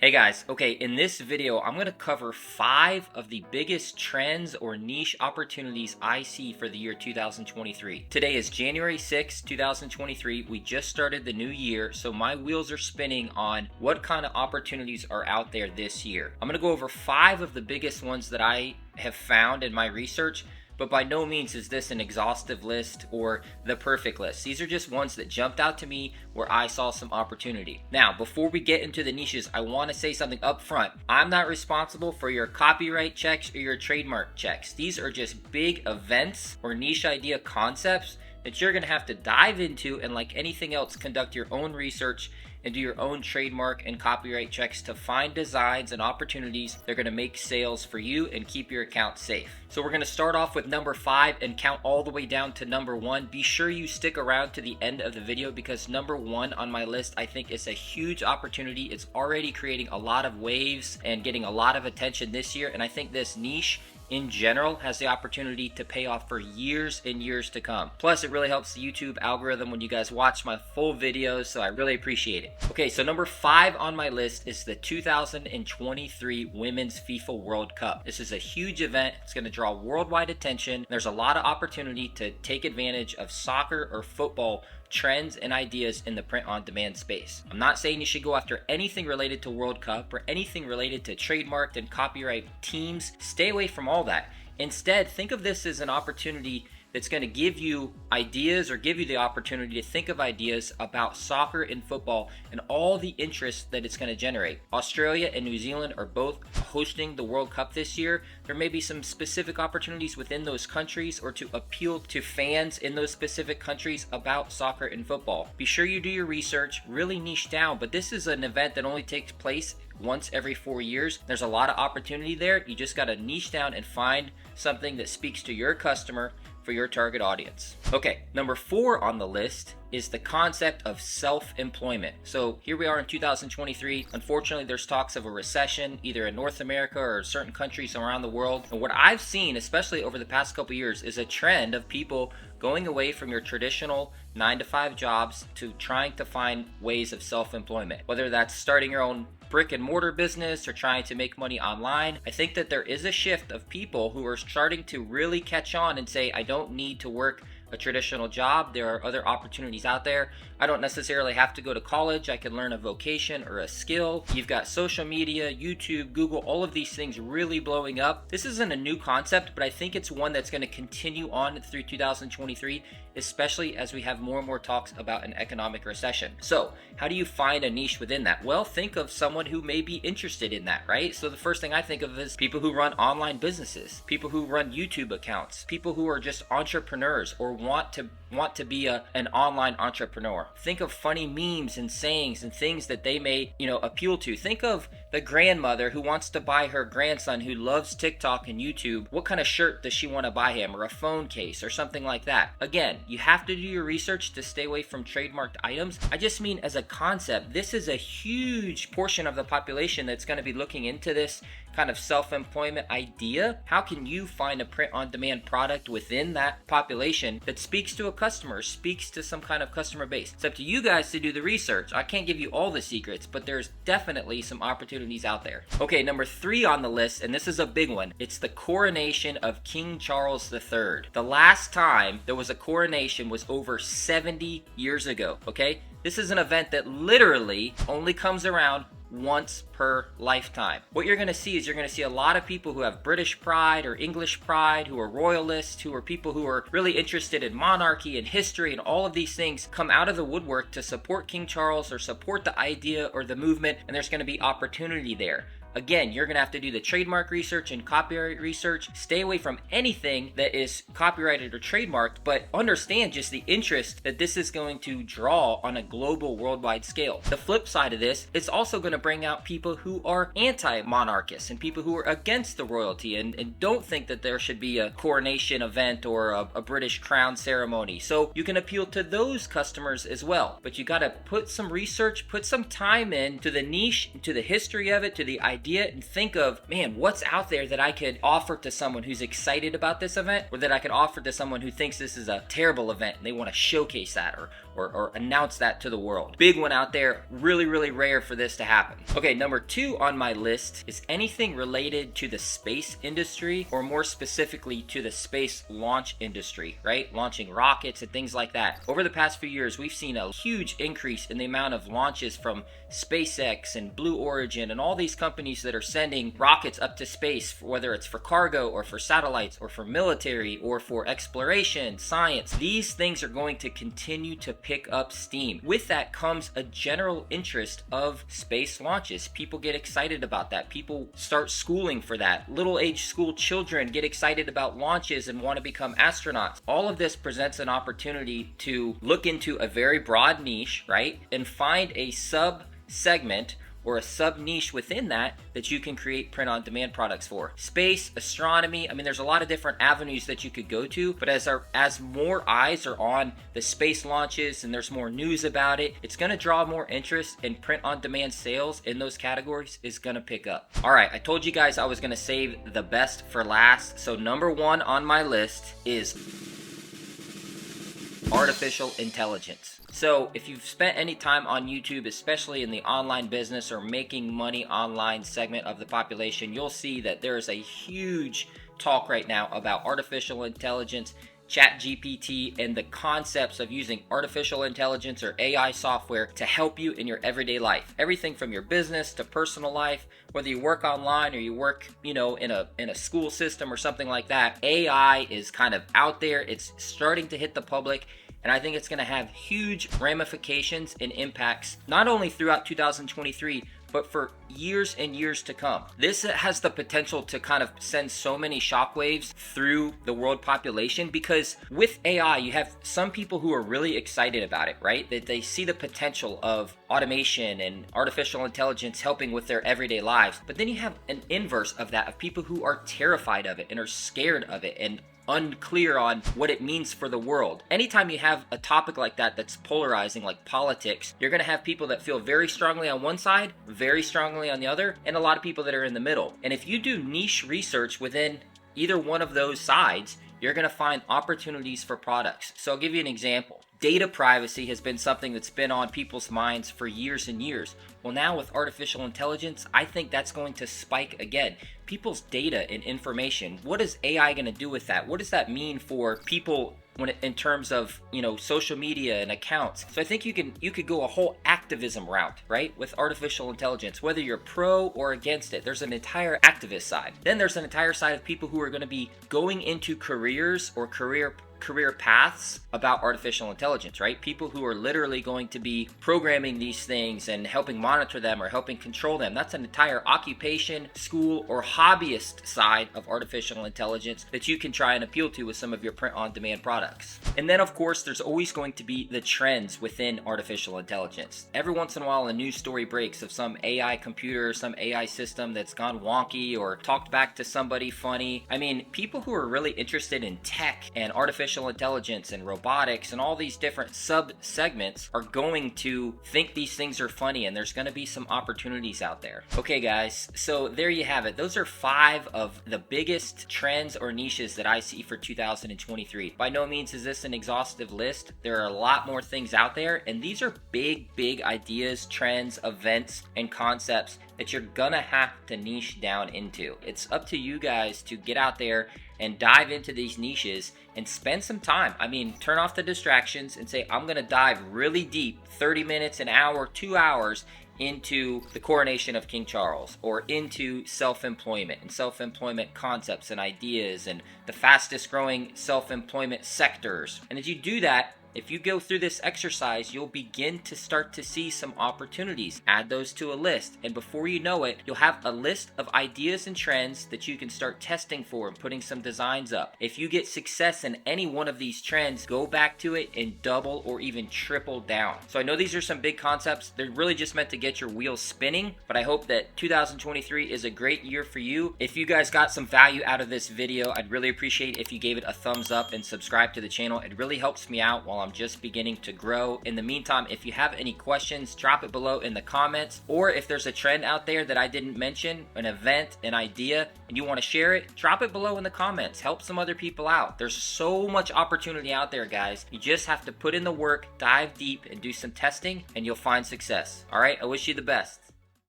Hey guys, okay, in this video, I'm going to cover 5 of the biggest trends or niche opportunities I see for the year 2023. Today is January 6, 2023. We just started the new year, so my wheels are spinning on what kind of opportunities are out there this year. I'm going to go over 5 of the biggest ones that I have found in my research. But by no means is this an exhaustive list or the perfect list. These are just ones that jumped out to me where I saw some opportunity. Now, before we get into the niches, I want to say something up front. I'm not responsible for your copyright checks or your trademark checks. These are just big events or niche idea concepts that you're going to have to dive into, and like anything else, conduct your own research and do your own trademark and copyright checks to find designs and opportunities that are going to make sales for you and keep your account safe. So we're going to start off with number 5 and count all the way down to number 1. Be sure you stick around to the end of the video because number 1 on my list I think is a huge opportunity. It's already creating a lot of waves and getting a lot of attention this year, and I think this niche in general has the opportunity to pay off for years and years to come. Plus, it really helps the YouTube algorithm when you guys watch my full videos, so I really appreciate it. Okay, so number 5 on my list is the 2023 Women's FIFA World Cup. This is a huge event. It's going to draw worldwide attention. There's a lot of opportunity to take advantage of soccer or football trends and ideas in the print-on-demand space. I'm not saying you should go after anything related to World Cup or anything related to trademarked and copyright teams. Stay away from all that. Instead, think of this as an opportunity that's going to give you ideas or give you the opportunity to think of ideas about soccer and football and all the interest that it's going to generate. Australia and New Zealand are both hosting the World Cup this year. There may be some specific opportunities within those countries or to appeal to fans in those specific countries about soccer and football. Be sure you do your research, really niche down, but this is an event that only takes place once every 4 years. There's a lot of opportunity there. You just got to niche down and find something that speaks to your customer for your target audience. Okay, number 4 on the list is the concept of self-employment. So here we are in 2023. Unfortunately, there's talks of a recession either in North America or certain countries around the world. And what I've seen, especially over the past couple years, is a trend of people going away from your traditional 9-to-5 jobs to trying to find ways of self-employment. Whether that's starting your own brick and mortar business or trying to make money online. I think that there is a shift of people who are starting to really catch on and say, I don't need to work a traditional job. There are other opportunities out there. I don't necessarily have to go to college. I can learn a vocation or a skill. You've got social media, YouTube, Google, all of these things really blowing up. This isn't a new concept, but I think it's one that's going to continue on through 2023, especially as we have more and more talks about an economic recession. So how do you find a niche within that? Well, think of someone who may be interested in that, right? So the first thing I think of is people who run online businesses, people who run YouTube accounts, people who are just entrepreneurs or want to be an online entrepreneur. Think of funny memes and sayings and things that they may, appeal to. Think of the grandmother who wants to buy her grandson who loves TikTok and YouTube. What kind of shirt does she want to buy him, or a phone case or something like that? Again, you have to do your research to stay away from trademarked items. I just mean as a concept, this is a huge portion of the population that's going to be looking into this kind of self-employment idea. How can you find a print-on-demand product within that population that speaks to a customer, speaks to some kind of customer base? It's up to you guys to do the research. I can't give you all the secrets, but there's definitely some opportunities out there. Okay, number 3 on the list, and this is a big one. It's the coronation of King Charles III. The last time there was a coronation was over 70 years ago, okay? This is an event that literally only comes around once per lifetime. What you're going to see is you're going to see a lot of people who have British pride or English pride, who are royalists, who are people who are really interested in monarchy and history and all of these things come out of the woodwork to support King Charles or support the idea or the movement, and there's going to be opportunity there. Again, you're going to have to do the trademark research and copyright research. Stay away from anything that is copyrighted or trademarked, but understand just the interest that this is going to draw on a global, worldwide scale. The flip side of this, it's also going to bring out people who are anti-monarchists and people who are against the royalty and don't think that there should be a coronation event or a British crown ceremony. So you can appeal to those customers as well. But you got to put some research, put some time in to the niche, to the history of it, to the idea, and think of, man, what's out there that I could offer to someone who's excited about this event, or that I could offer to someone who thinks this is a terrible event and they want to showcase that, or announce that to the world. Big one out there, really, really rare for this to happen. Okay, number 2 on my list is anything related to the space industry, or more specifically to the space launch industry, right? Launching rockets and things like that. Over the past few years, we've seen a huge increase in the amount of launches from SpaceX and Blue Origin and all these companies that are sending rockets up to space, whether it's for cargo or for satellites or for military or for exploration, science. These things are going to continue to pick up steam. With that comes a general interest of space launches. People get excited about that. People start schooling for that. Little age school children get excited about launches and want to become astronauts. All of this presents an opportunity to look into a very broad niche, right? And find a sub-segment or a sub-niche within that you can create print-on-demand products for. Space, astronomy, I mean, there's a lot of different avenues that you could go to, but as more eyes are on the space launches and there's more news about it, it's gonna draw more interest, and print-on-demand sales in those categories is gonna pick up. All right, I told you guys I was gonna save the best for last, so number 1 on my list is artificial intelligence. So if you've spent any time on YouTube, especially in the online business or making money online segment of the population, you'll see that there is a huge talk right now about artificial intelligence, ChatGPT, and the concepts of using artificial intelligence or AI software to help you in your everyday life. Everything from your business to personal life, whether you work online or you work, in a school system or something like that, AI is kind of out there. It's starting to hit the public. And I think it's going to have huge ramifications and impacts, not only throughout 2023, but for years and years to come. This has the potential to kind of send so many shockwaves through the world population, because with AI, you have some people who are really excited about it, right? That they see the potential of automation and artificial intelligence helping with their everyday lives. But then you have an inverse of that, of people who are terrified of it and are scared of it and unclear on what it means for the world. Anytime you have a topic like that that's polarizing, like politics, you're going to have people that feel very strongly on one side, very strongly on the other, and a lot of people that are in the middle. And if you do niche research within either one of those sides, you're going to find opportunities for products. So I'll give you an example. Data privacy has been something that's been on people's minds for years and years. Well, now with artificial intelligence, I think that's going to spike again. People's data and information, what is AI going to do with that? What does that mean for people in terms of, social media and accounts? So I think you could go a whole activism route, right? With artificial intelligence, whether you're pro or against it, there's an entire activist side. Then there's an entire side of people who are going to be going into careers or career paths about artificial intelligence, right? People who are literally going to be programming these things and helping monitor them or helping control them. That's an entire occupation, school, or hobbyist side of artificial intelligence that you can try and appeal to with some of your print-on-demand products. And then, of course, there's always going to be the trends within artificial intelligence. Every once in a while, a news story breaks of some AI computer, some AI system that's gone wonky or talked back to somebody funny. I mean, people who are really interested in tech and artificial intelligence and robotics and all these different sub-segments are going to think these things are funny, and there's going to be some opportunities out there. Okay, guys, so there you have it. Those are 5 of the biggest trends or niches that I see for 2023. By no means is this an exhaustive list. There are a lot more things out there, and these are big ideas, trends, events, and concepts that you're gonna have to niche down into. It's up to you guys to get out there and dive into these niches and spend some time. I mean, turn off the distractions and say, I'm gonna dive really deep, 30 minutes, an hour, 2 hours into the coronation of King Charles, or into self-employment and self-employment concepts and ideas and the fastest growing self-employment sectors. And as you do that, if you go through this exercise, you'll begin to start to see some opportunities. Add those to a list, and before you know it, you'll have a list of ideas and trends that you can start testing for and putting some designs up. If you get success in any one of these trends, go back to it and double or even triple down. So I know these are some big concepts. They're really just meant to get your wheels spinning, but I hope that 2023 is a great year for you. If you guys got some value out of this video, I'd really appreciate if you gave it a thumbs up and subscribe to the channel. It really helps me out while I'm just beginning to grow. In the meantime, if you have any questions, drop it below in the comments, or if there's a trend out there that I didn't mention, an event, an idea, and you want to share it, drop it below in the comments. Help some other people out. There's so much opportunity out there, guys. You just have to put in the work, dive deep, and do some testing, and you'll find success. All right, I wish you the best.